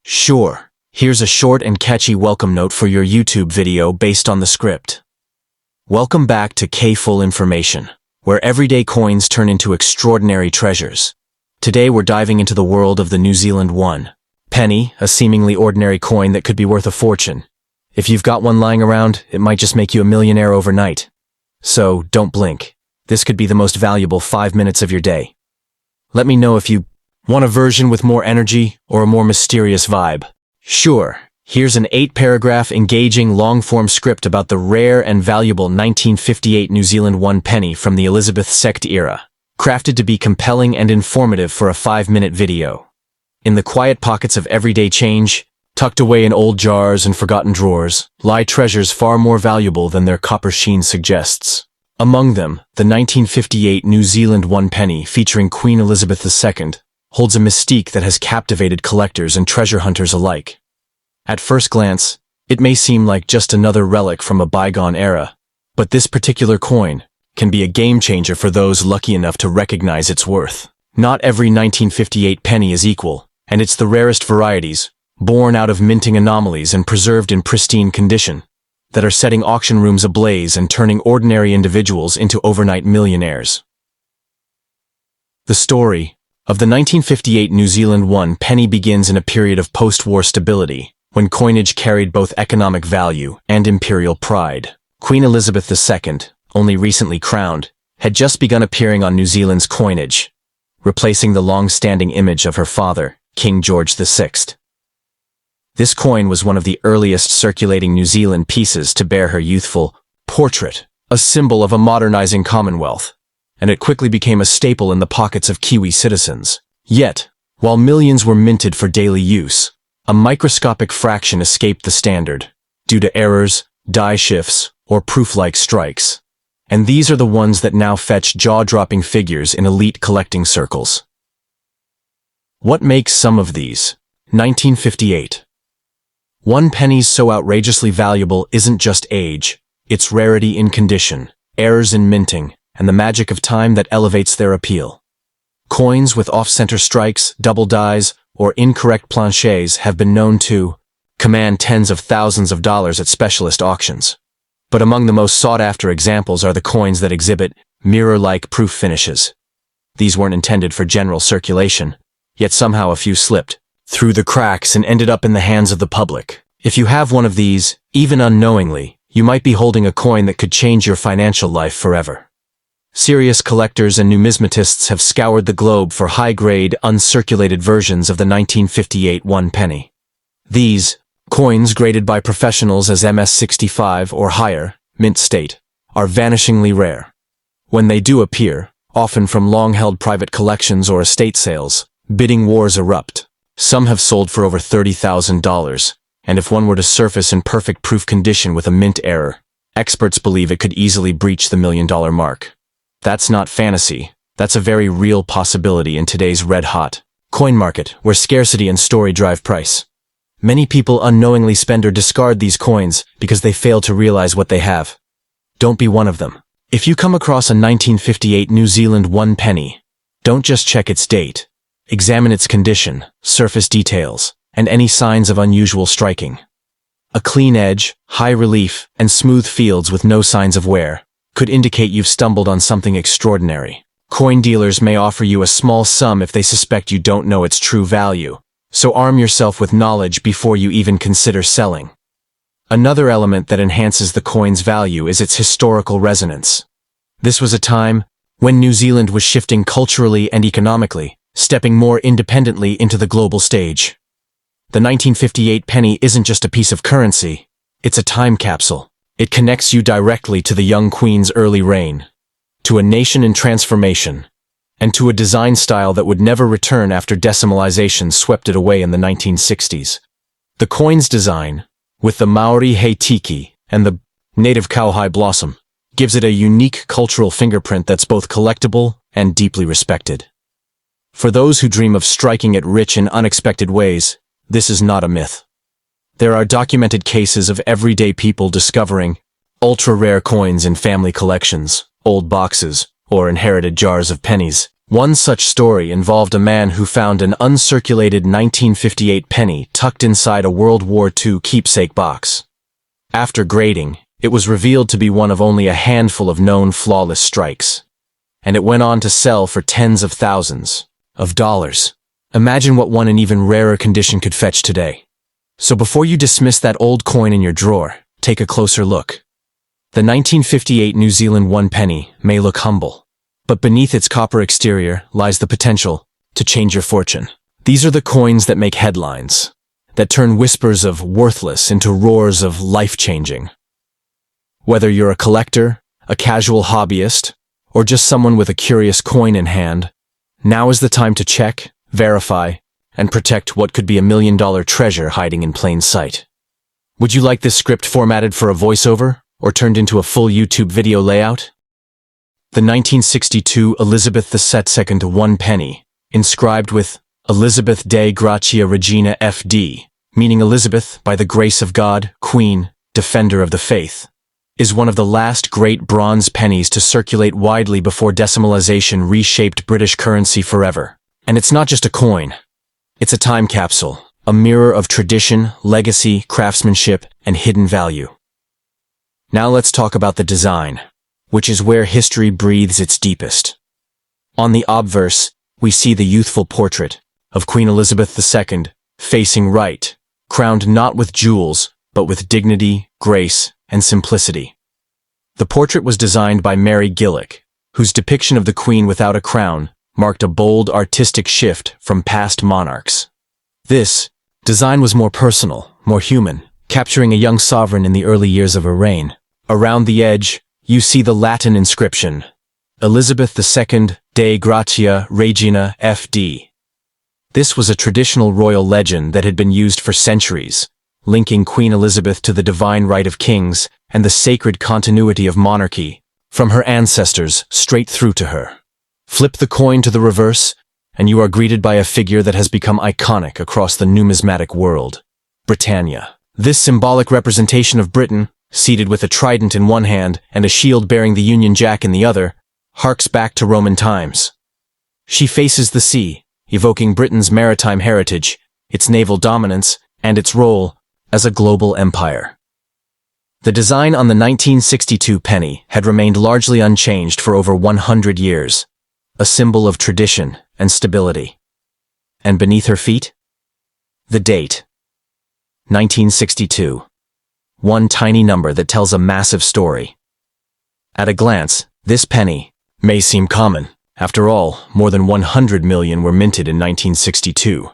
Sure, here's a short and catchy welcome note for your YouTube video based on the script. Welcome back to K-Full Information, where everyday coins turn into extraordinary treasures. Today we're diving into the world of the New Zealand one. Penny, a seemingly ordinary coin that could be worth a fortune. If you've got one lying around, it might just make you a millionaire overnight. So, don't blink. This could be the most valuable 5 minutes of your day. Let me know if you want a version with more energy or a more mysterious vibe. Sure, here's an 8-paragraph engaging long-form script about the rare and valuable 1958 New Zealand one penny from the Elizabeth II era, crafted to be compelling and informative for a 5-minute video. In the quiet pockets of everyday change, tucked away in old jars and forgotten drawers, lie treasures far more valuable than their copper sheen suggests. Among them, the 1958 New Zealand one penny featuring Queen Elizabeth II holds a mystique that has captivated collectors and treasure hunters alike. At first glance, it may seem like just another relic from a bygone era, but this particular coin can be a game-changer for those lucky enough to recognize its worth. Not every 1958 penny is equal, and it's the rarest varieties, born out of minting anomalies and preserved in pristine condition, that are setting auction rooms ablaze and turning ordinary individuals into overnight millionaires. The story of the 1958 New Zealand one penny begins in a period of post-war stability, when coinage carried both economic value and imperial pride. Queen Elizabeth II, only recently crowned, had just begun appearing on New Zealand's coinage, replacing the long-standing image of her father, King George VI. This coin was one of the earliest circulating New Zealand pieces to bear her youthful portrait, a symbol of a modernizing commonwealth, and it quickly became a staple in the pockets of Kiwi citizens. Yet, while millions were minted for daily use, a microscopic fraction escaped the standard, due to errors, die shifts, or proof-like strikes. And these are the ones that now fetch jaw-dropping figures in elite collecting circles. What makes some of these? 1958. One pennies so outrageously valuable isn't just age, it's rarity in condition, errors in minting, and the magic of time that elevates their appeal. Coins with off-center strikes, double dies, or incorrect planchets have been known to command tens of thousands of dollars at specialist auctions. But among the most sought-after examples are the coins that exhibit mirror-like proof finishes. These weren't intended for general circulation, yet somehow a few slipped through the cracks and ended up in the hands of the public. If you have one of these, even unknowingly, you might be holding a coin that could change your financial life forever. Serious collectors and numismatists have scoured the globe for high-grade, uncirculated versions of the 1958 one penny. These, coins graded by professionals as MS65 or higher, mint state, are vanishingly rare. When they do appear, often from long-held private collections or estate sales, bidding wars erupt. Some have sold for over $30,000, and if one were to surface in perfect proof condition with a mint error, experts believe it could easily breach the $1 million mark. That's not fantasy, that's a very real possibility in today's red-hot coin market, where scarcity and story drive price. Many people unknowingly spend or discard these coins because they fail to realize what they have. Don't be one of them. If you come across a 1958 New Zealand one penny, don't just check its date. Examine its condition, surface details, and any signs of unusual striking. A clean edge, high relief, and smooth fields with no signs of wear could indicate you've stumbled on something extraordinary. Coin dealers may offer you a small sum if they suspect you don't know its true value, so arm yourself with knowledge before you even consider selling. Another element that enhances the coin's value is its historical resonance. This was a time when New Zealand was shifting culturally and economically, stepping more independently into the global stage. The 1958 penny isn't just a piece of currency, it's a time capsule. It connects you directly to the young queen's early reign, to a nation in transformation, and to a design style that would never return after decimalization swept it away in the 1960s. The coin's design, with the Maori hei tiki and the native cowhide blossom, gives it a unique cultural fingerprint that's both collectible and deeply respected. For those who dream of striking it rich in unexpected ways, this is not a myth. There are documented cases of everyday people discovering ultra-rare coins in family collections, old boxes, or inherited jars of pennies. One such story involved a man who found an uncirculated 1958 penny tucked inside a World War II keepsake box. After grading, it was revealed to be one of only a handful of known flawless strikes, and it went on to sell for tens of thousands of dollars. Imagine what one in even rarer condition could fetch today. So before you dismiss that old coin in your drawer, take a closer look. The 1958 New Zealand 1 penny may look humble, but beneath its copper exterior lies the potential to change your fortune. These are the coins that make headlines, that turn whispers of worthless into roars of life-changing. Whether you're a collector, a casual hobbyist, or just someone with a curious coin in hand, now is the time to check, verify, and protect what could be $1 million treasure hiding in plain sight. Would you like this script formatted for a voiceover, or turned into a full YouTube video layout? The 1962 Elizabeth II 1 penny, inscribed with Elizabeth Dei Gratia Regina F.D., meaning Elizabeth by the grace of God, Queen, Defender of the Faith, is one of the last great bronze pennies to circulate widely before decimalization reshaped British currency forever. And it's not just a coin. It's a time capsule, a mirror of tradition, legacy, craftsmanship, and hidden value. Now let's talk about the design, which is where history breathes its deepest. On the obverse, we see the youthful portrait of Queen Elizabeth II, facing right, crowned not with jewels, but with dignity, grace, and simplicity. The portrait was designed by Mary Gillick, whose depiction of the Queen without a crown marked a bold artistic shift from past monarchs. This design was more personal, more human, capturing a young sovereign in the early years of her reign. Around the edge, you see the Latin inscription, Elizabeth II Dei Gratia Regina F.D. This was a traditional royal legend that had been used for centuries, linking Queen Elizabeth to the divine right of kings and the sacred continuity of monarchy, from her ancestors straight through to her. Flip the coin to the reverse, and you are greeted by a figure that has become iconic across the numismatic world, Britannia. This symbolic representation of Britain, seated with a trident in one hand and a shield bearing the Union Jack in the other, harks back to Roman times. She faces the sea, evoking Britain's maritime heritage, its naval dominance, and its role as a global empire. The design on the 1962 penny had remained largely unchanged for over 100 years, a symbol of tradition and stability. And beneath her feet? The date. 1962. One tiny number that tells a massive story. At a glance, this penny may seem common. After all, more than 100 million were minted in 1962.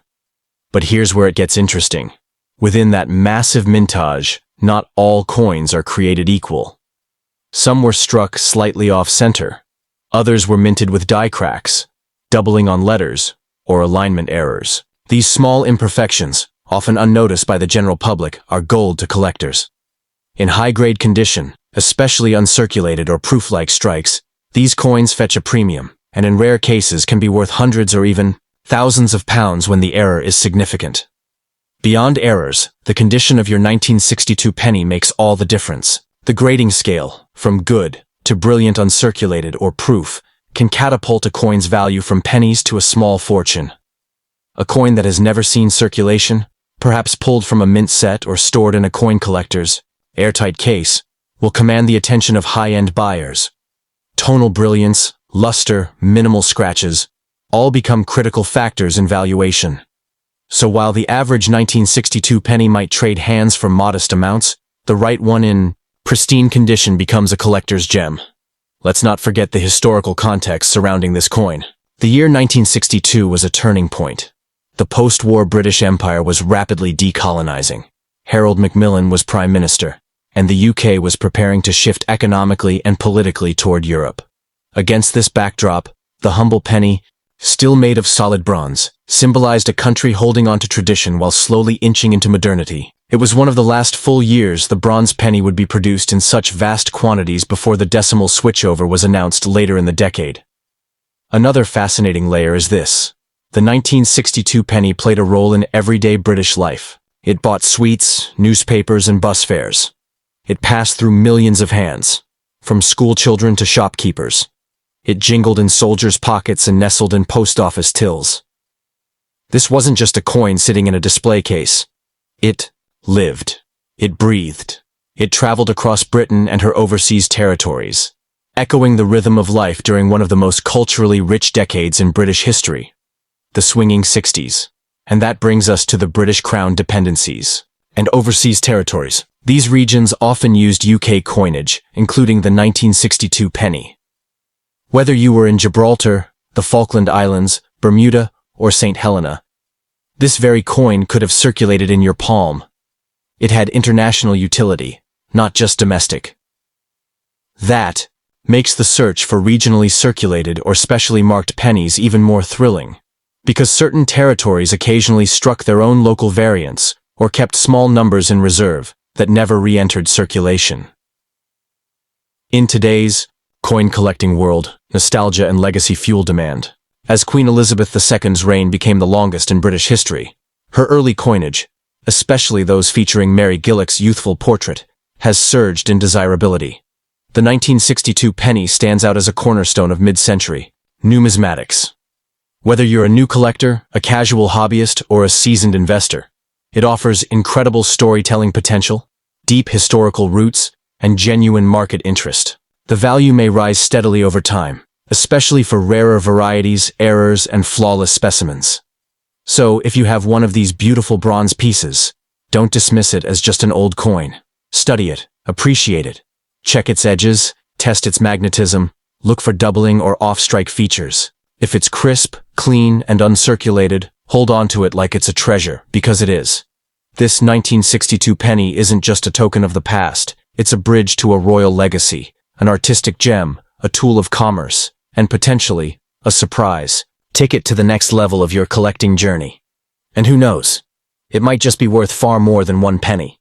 But here's where it gets interesting. Within that massive mintage, not all coins are created equal. Some were struck slightly off-center. Others were minted with die cracks, doubling on letters, or alignment errors. These small imperfections, often unnoticed by the general public, are gold to collectors. In high-grade condition, especially uncirculated or proof-like strikes, these coins fetch a premium, and in rare cases can be worth hundreds or even thousands of pounds when the error is significant. Beyond errors, the condition of your 1962 penny makes all the difference. The grading scale, from good to brilliant uncirculated or proof, can catapult a coin's value from pennies to a small fortune. A coin that has never seen circulation, perhaps pulled from a mint set or stored in a coin collector's airtight case, will command the attention of high-end buyers. Tonal brilliance, luster, minimal scratches, all become critical factors in valuation. So while the average 1962 penny might trade hands for modest amounts, the right one in pristine condition becomes a collector's gem. Let's not forget the historical context surrounding this coin. The year 1962 was a turning point. The post-war British Empire was rapidly decolonizing. Harold Macmillan was Prime Minister, and the UK was preparing to shift economically and politically toward Europe. Against this backdrop, the humble penny, still made of solid bronze, symbolized a country holding on to tradition while slowly inching into modernity. It was one of the last full years the bronze penny would be produced in such vast quantities before the decimal switchover was announced later in the decade. Another fascinating layer is this. The 1962 penny played a role in everyday British life. It bought sweets, newspapers, and bus fares. It passed through millions of hands, from school children to shopkeepers. It jingled in soldiers' pockets and nestled in post office tills. This wasn't just a coin sitting in a display case. It lived. It breathed. It traveled across Britain and her overseas territories, echoing the rhythm of life during one of the most culturally rich decades in British history, the swinging 60s. And that brings us to the British Crown dependencies and overseas territories. These regions often used UK coinage, including the 1962 penny. Whether you were in Gibraltar, the Falkland Islands, Bermuda, or St. Helena, this very coin could have circulated in your palm. It had international utility, not just domestic. That makes the search for regionally circulated or specially marked pennies even more thrilling, because certain territories occasionally struck their own local variants or kept small numbers in reserve that never re-entered circulation. In today's coin-collecting world, nostalgia and legacy fuel demand. As Queen Elizabeth II's reign became the longest in British history, her early coinage, especially those featuring Mary Gillick's youthful portrait, has surged in desirability. The 1962 penny stands out as a cornerstone of mid-century numismatics. Whether you're a new collector, a casual hobbyist, or a seasoned investor, it offers incredible storytelling potential, deep historical roots, and genuine market interest. The value may rise steadily over time, especially for rarer varieties, errors, and flawless specimens. So, if you have one of these beautiful bronze pieces, don't dismiss it as just an old coin. Study it, appreciate it, check its edges, test its magnetism, look for doubling or off-strike features. If it's crisp, clean, and uncirculated, hold on to it like it's a treasure, because it is. This 1962 penny isn't just a token of the past, it's a bridge to a royal legacy, an artistic gem, a tool of commerce, and potentially, a surprise. Take it to the next level of your collecting journey. And who knows? It might just be worth far more than one penny.